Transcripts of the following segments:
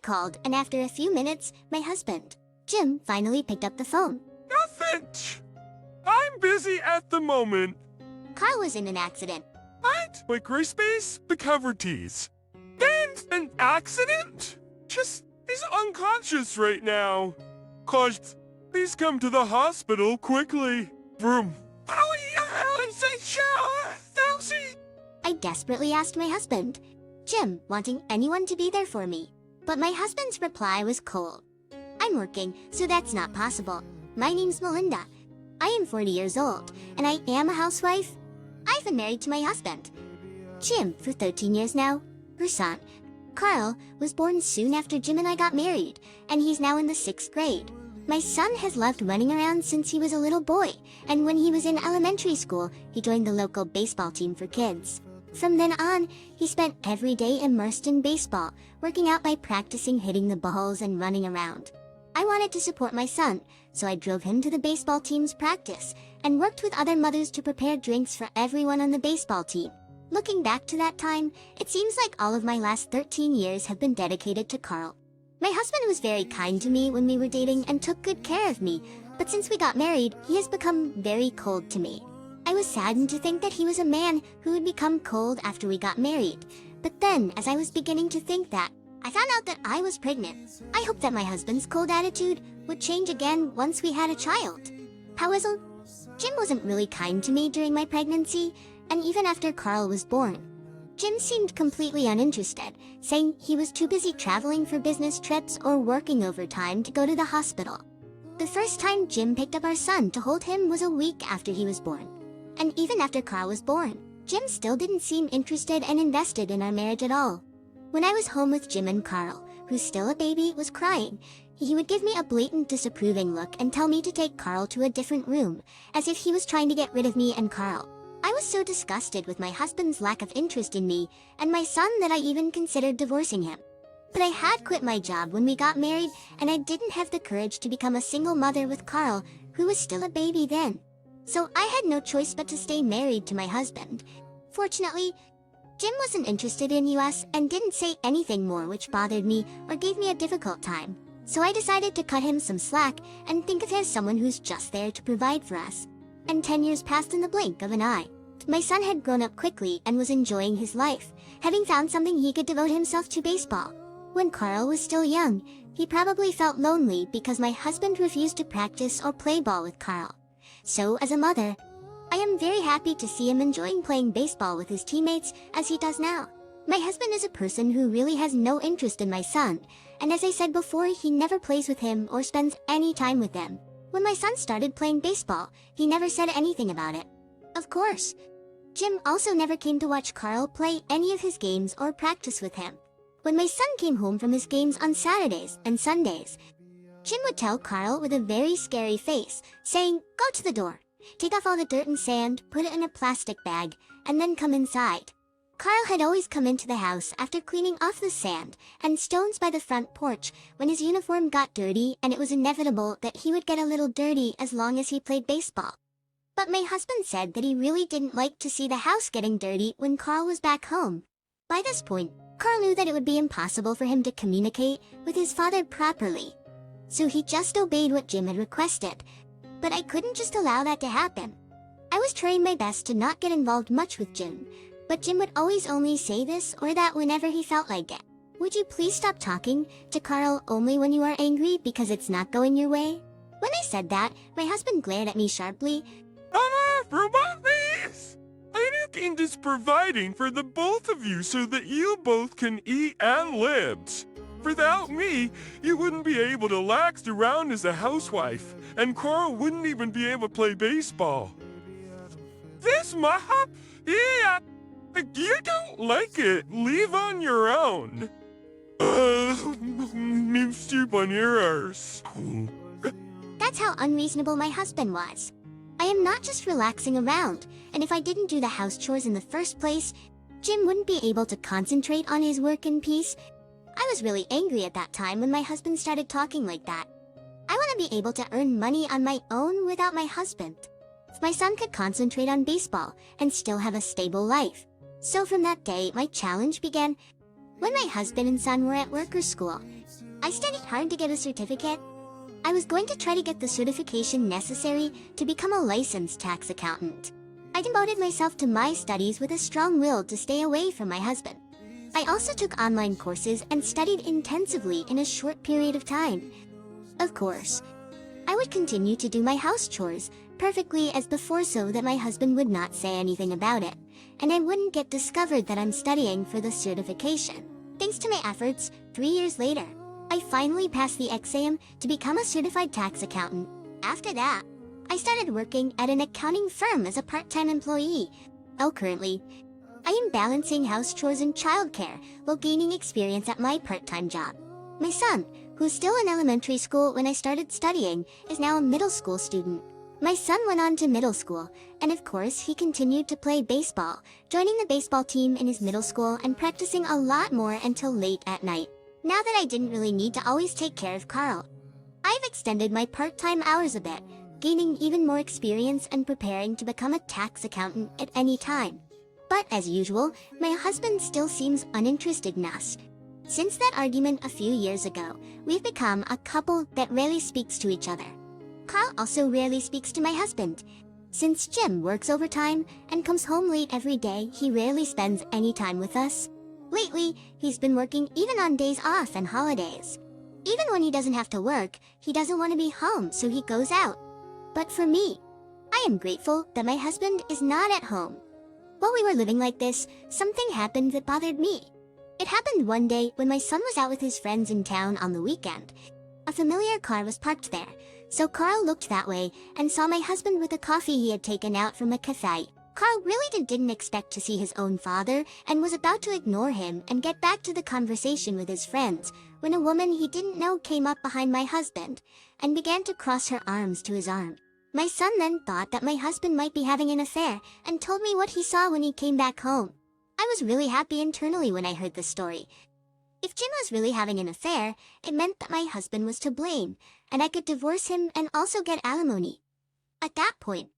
called, and after a few minutes, my husband, Jim, finally picked up the phone. Nothing. I'm busy at the moment. Carl was in an accident. What? Wait, gray space? The cover tease. And an accident? He's unconscious right now. Please come to the hospital quickly. Vroom. I desperately asked my husband, Jim, wanting anyone to be there for me. But my husband's reply was cold. I'm working, so that's not possible. My name's Melinda. I am 40 years old, and I am a housewife. I've been married to my husband, Jim, for 13 years now. Her son, Carl, was born soon after Jim and I got married, and he's now in the 6th grade. My son has loved running around since he was a little boy, and when he was in elementary school, he joined the local baseball team for kids. From then on, he spent every day immersed in baseball, working out by practicing hitting the balls and running around. I wanted to support my son, so I drove him to the baseball team's practice and worked with other mothers to prepare drinks for everyone on the baseball team. Looking back to that time, it seems like all of my last 13 years have been dedicated to Carl. My husband was very kind to me when we were dating and took good care of me, but since we got married, he has become very cold to me. I was saddened to think that he was a man who would become cold after we got married. But then, as I was beginning to think that, I found out that I was pregnant. I hoped that my husband's cold attitude would change again once we had a child. However, Jim wasn't really kind to me during my pregnancy, and even after Carl was born. Jim seemed completely uninterested, saying he was too busy traveling for business trips or working overtime to go to the hospital. The first time Jim picked up our son to hold him was a week after he was born. And even after Carl was born, Jim still didn't seem interested and invested in our marriage at all. When I was home with Jim and Carl, who's still a baby, was crying, he would give me a blatant disapproving look and tell me to take Carl to a different room, as if he was trying to get rid of me and Carl. I was so disgusted with my husband's lack of interest in me and my son that I even considered divorcing him. But I had quit my job when we got married, and I didn't have the courage to become a single mother with Carl, who was still a baby then. So I had no choice but to stay married to my husband. Fortunately, Jim wasn't interested in us and didn't say anything more which bothered me or gave me a difficult time. So I decided to cut him some slack and think of him as someone who's just there to provide for us. And 10 years passed in the blink of an eye. My son had grown up quickly and was enjoying his life, having found something he could devote himself to: baseball. When Carl was still young, he probably felt lonely because my husband refused to practice or play ball with Carl. So as a mother, I am very happy to see him enjoying playing baseball with his teammates as he does now. My husband is a person who really has no interest in my son, and as I said before, he never plays with him or spends any time with them. When my son started playing baseball, he never said anything about it. Of course, Jim also never came to watch Carl play any of his games or practice with him. When my son came home from his games on Saturdays and Sundays, Jim would tell Carl with a very scary face, saying, "Go to the door, take off all the dirt and sand, put it in a plastic bag, and then come inside." Carl had always come into the house after cleaning off the sand and stones by the front porch when his uniform got dirty, and it was inevitable that he would get a little dirty as long as he played baseball. But my husband said that he really didn't like to see the house getting dirty when Carl was back home. By this point, Carl knew that it would be impossible for him to communicate with his father properly. So he just obeyed what Jim had requested. But I couldn't just allow that to happen. I was trying my best to not get involved much with Jim, but Jim would always only say this or that whenever he felt like it. "Would you please stop talking to Carl only when you are angry because it's not going your way?" When I said that, my husband glared at me sharply. Anakin is providing for the both of you so that you both can eat and live. Without me, you wouldn't be able to lax around as a housewife, and Carl wouldn't even be able to play baseball. This mop? Yeah, you don't like it. Leave on your own. Soup on your arse. That's how unreasonable my husband was. I am not just relaxing around, and if I didn't do the house chores in the first place, Jim wouldn't be able to concentrate on his work in peace. I was really angry at that time when my husband started talking like that. I want to be able to earn money on my own without my husband. My son could concentrate on baseball and still have a stable life. So from that day, my challenge began. When my husband and son were at work or school, I studied hard to get a certificate. I was going to try to get the certification necessary to become a licensed tax accountant. I devoted myself to my studies with a strong will to stay away from my husband. I also took online courses and studied intensively in a short period of time. Of course, I would continue to do my house chores perfectly as before so that my husband would not say anything about it, and I wouldn't get discovered that I'm studying for the certification. Thanks to my efforts, 3 years later, I finally passed the exam to become a certified tax accountant. After that, I started working at an accounting firm as a part-time employee. Currently, I am balancing house chores and childcare while gaining experience at my part-time job. My son, who's still in elementary school when I started studying, is now a middle school student. My son went on to middle school, and of course he continued to play baseball, joining the baseball team in his middle school and practicing a lot more until late at night. Now that I didn't really need to always take care of Carl, I've extended my part-time hours a bit, gaining even more experience and preparing to become a tax accountant at any time. But as usual, my husband still seems uninterested in us. Since that argument a few years ago, we've become a couple that rarely speaks to each other. Carl also rarely speaks to my husband. Since Jim works overtime and comes home late every day, he rarely spends any time with us. Lately, he's been working even on days off and holidays. Even when he doesn't have to work, he doesn't want to be home, so he goes out. But for me, I am grateful that my husband is not at home. While we were living like this, something happened that bothered me. It happened one day when my son was out with his friends in town on the weekend. A familiar car was parked there, so Carl looked that way and saw my husband with a coffee he had taken out from a cafe. Carl really didn't expect to see his own father and was about to ignore him and get back to the conversation with his friends when a woman he didn't know came up behind my husband and began to cross her arms to his arm. My son then thought that my husband might be having an affair and told me what he saw when he came back home. I was really happy internally when I heard this story. If Jim was really having an affair, it meant that my husband was to blame, and I could divorce him and also get alimony. At that point,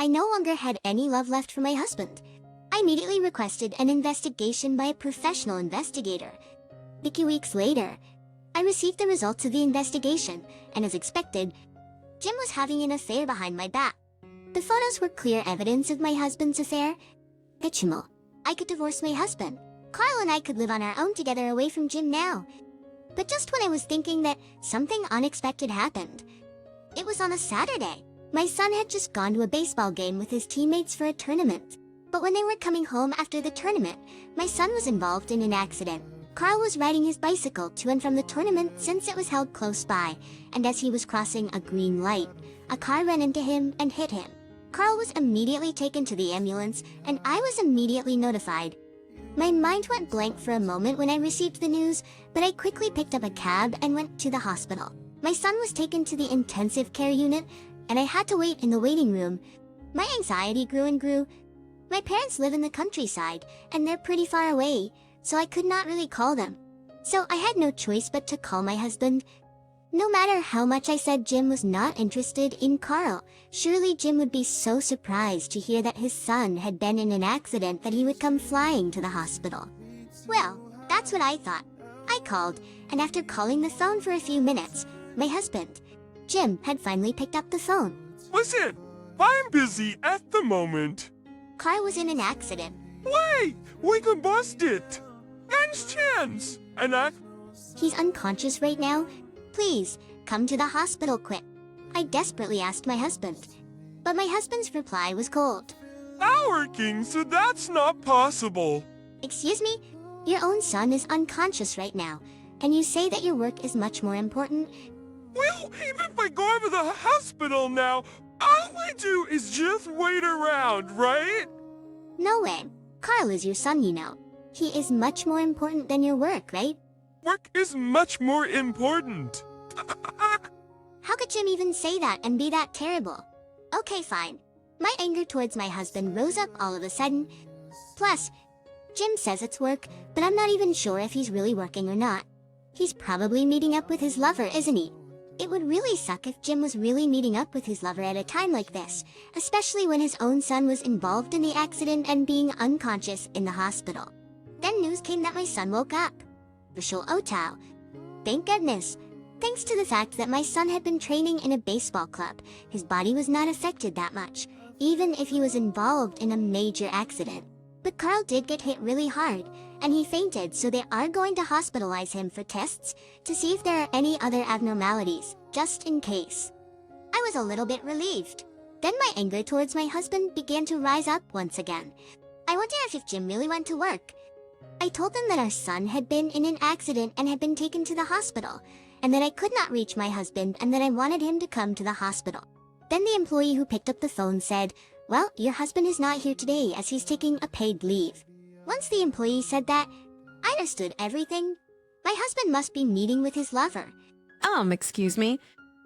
I no longer had any love left for my husband. I immediately requested an investigation by a professional investigator. A few weeks later, I received the results of the investigation, and as expected, Jim was having an affair behind my back. The photos were clear evidence of my husband's affair. I could divorce my husband. Carl and I could live on our own together away from Jim now. But just when I was thinking that, something unexpected happened. It was on a Saturday. My son had just gone to a baseball game with his teammates for a tournament. But when they were coming home after the tournament, my son was involved in an accident. Carl was riding his bicycle to and from the tournament since it was held close by, and as he was crossing a green light, a car ran into him and hit him. Carl was immediately taken to the ambulance, and I was immediately notified. My mind went blank for a moment when I received the news, but I quickly picked up a cab and went to the hospital. My son was taken to the intensive care unit, and I had to wait in the waiting room. My anxiety grew and grew. My parents live in the countryside, and they're pretty far away, so I could not really call them. So I had no choice but to call my husband. No matter how much I said Jim was not interested in Carl, surely Jim would be so surprised to hear that his son had been in an accident that he would come flying to the hospital. Well, that's what I thought. I called, and after calling the phone for a few minutes, my husband, Jim, had finally picked up the phone. Listen, I'm busy at the moment. Carl was in an accident. Wait, we can bust it. Hands chance. And He's unconscious right now. Please, come to the hospital quick. I desperately asked my husband. But my husband's reply was cold. I'm working, so that's not possible. Excuse me? Your own son is unconscious right now, and you say that your work is much more important? Well, even if I go to the hospital now, all I do is just wait around, right? No way. Carl is your son, you know. He is much more important than your work, right? Work is much more important. How could Jim even say that and be that terrible? Okay, fine. My anger towards my husband rose up all of a sudden. Plus, Jim says it's work, but I'm not even sure if he's really working or not. He's probably meeting up with his lover, isn't he? It would really suck if Jim was really meeting up with his lover at a time like this, especially when his own son was involved in the accident and being unconscious in the hospital. Then news came that my son woke up. Vishal Otao. Thank goodness. Thanks to the fact that my son had been training in a baseball club, his body was not affected that much, even if he was involved in a major accident. But Carl did get hit really hard, and he fainted, so they are going to hospitalize him for tests to see if there are any other abnormalities, just in case. I was a little bit relieved. Then my anger towards my husband began to rise up once again. I wonder if Jim really went to work. I told them that our son had been in an accident and had been taken to the hospital, and that I could not reach my husband and that I wanted him to come to the hospital. Then the employee who picked up the phone said, "Well, your husband is not here today as he's taking a paid leave." Once the employee said that, I understood everything. My husband must be meeting with his lover. Excuse me.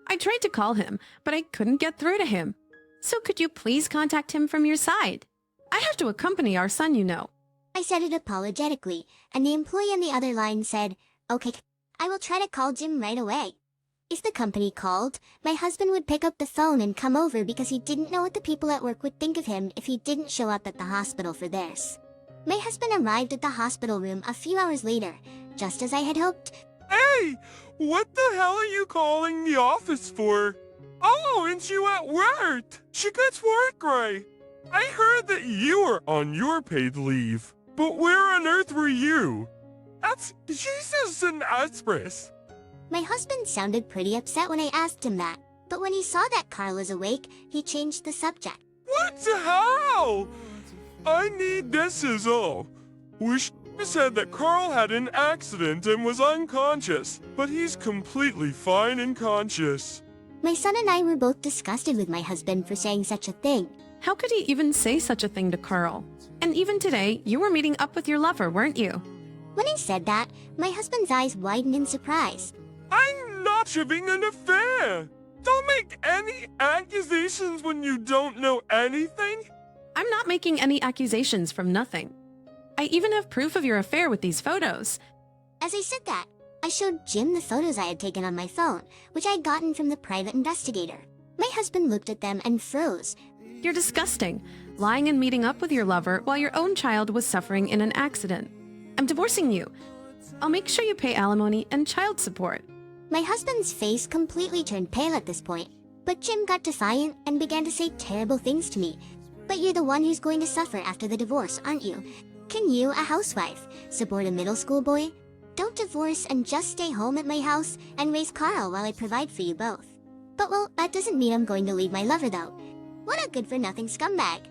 I tried to call him, but I couldn't get through to him. So could you please contact him from your side? I have to accompany our son, you know. I said it apologetically, and the employee on the other line said, "Okay, I will try to call Jim right away." If the company called, my husband would pick up the phone and come over because he didn't know what the people at work would think of him if he didn't show up at the hospital for theirs. My husband arrived at the hospital room a few hours later, just as I had hoped. Hey, what the hell are you calling the office for? Oh, aren't you at work? She gets work right. I heard that you were on your paid leave, but where on earth were you? That's Jesus and Express. My husband sounded pretty upset when I asked him that, but when he saw that Carl was awake, he changed the subject. What the hell? I need this is all. We said that Carl had an accident and was unconscious, but he's completely fine and conscious. My son and I were both disgusted with my husband for saying such a thing. How could he even say such a thing to Carl? And even today, you were meeting up with your lover, weren't you? When I said that, my husband's eyes widened in surprise. I'm not having an affair. Don't make any accusations when you don't know anything. I'm not making any accusations from nothing. I even have proof of your affair with these photos. As I said that, I showed Jim the photos I had taken on my phone, which I had gotten from the private investigator. My husband looked at them and froze. You're disgusting, lying and meeting up with your lover while your own child was suffering in an accident. I'm divorcing you. I'll make sure you pay alimony and child support. My husband's face completely turned pale at this point, but Jim got defiant and began to say terrible things to me. "But you're the one who's going to suffer after the divorce, aren't you? Can you, a housewife, support a middle school boy? Don't divorce and just stay home at my house and raise Carl while I provide for you both." But well, that doesn't mean I'm going to leave my lover though. What a good-for-nothing scumbag.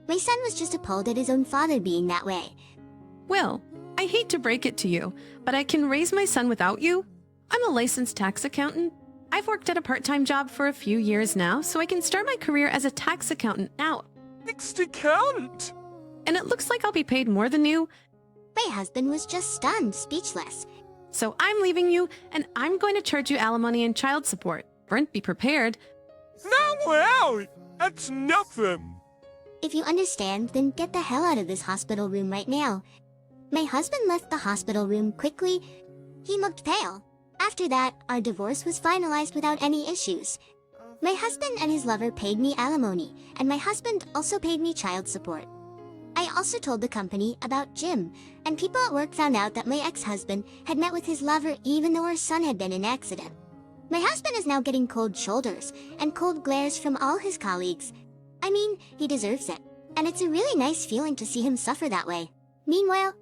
My son was just appalled at his own father being that way. Will, I hate to break it to you, but I can raise my son without you. I'm a licensed tax accountant. I've worked at a part-time job for a few years now, so I can start my career as a tax accountant now. Next accountant. And it looks like I'll be paid more than you. My husband was just stunned, speechless. So I'm leaving you, and I'm going to charge you alimony and child support. Brent, be prepared. Now we're out. That's nothing. If you understand, then get the hell out of this hospital room right now. My husband left the hospital room quickly. He looked pale. After that, our divorce was finalized without any issues. My husband and his lover paid me alimony, and my husband also paid me child support. I also told the company about Jim, and people at work found out that my ex-husband had met with his lover even though our son had been in an accident. My husband is now getting cold shoulders and cold glares from all his colleagues. I mean, he deserves it, and it's a really nice feeling to see him suffer that way. Meanwhile,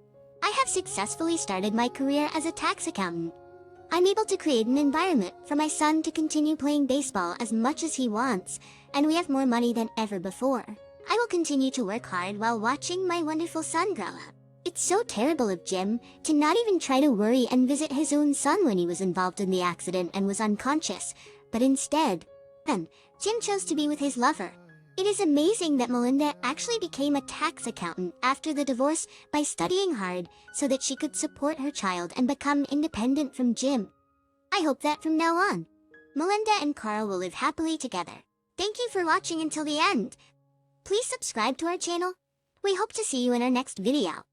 I have successfully started my career as a tax accountant. I'm able to create an environment for my son to continue playing baseball as much as he wants, and we have more money than ever before. I will continue to work hard while watching my wonderful son grow up. It's so terrible of Jim to not even try to worry and visit his own son when he was involved in the accident and was unconscious, but instead, Jim chose to be with his lover. It is amazing that Melinda actually became a tax accountant after the divorce by studying hard so that she could support her child and become independent from Jim. I hope that from now on, Melinda and Carl will live happily together. Thank you for watching until the end. Please subscribe to our channel. We hope to see you in our next video.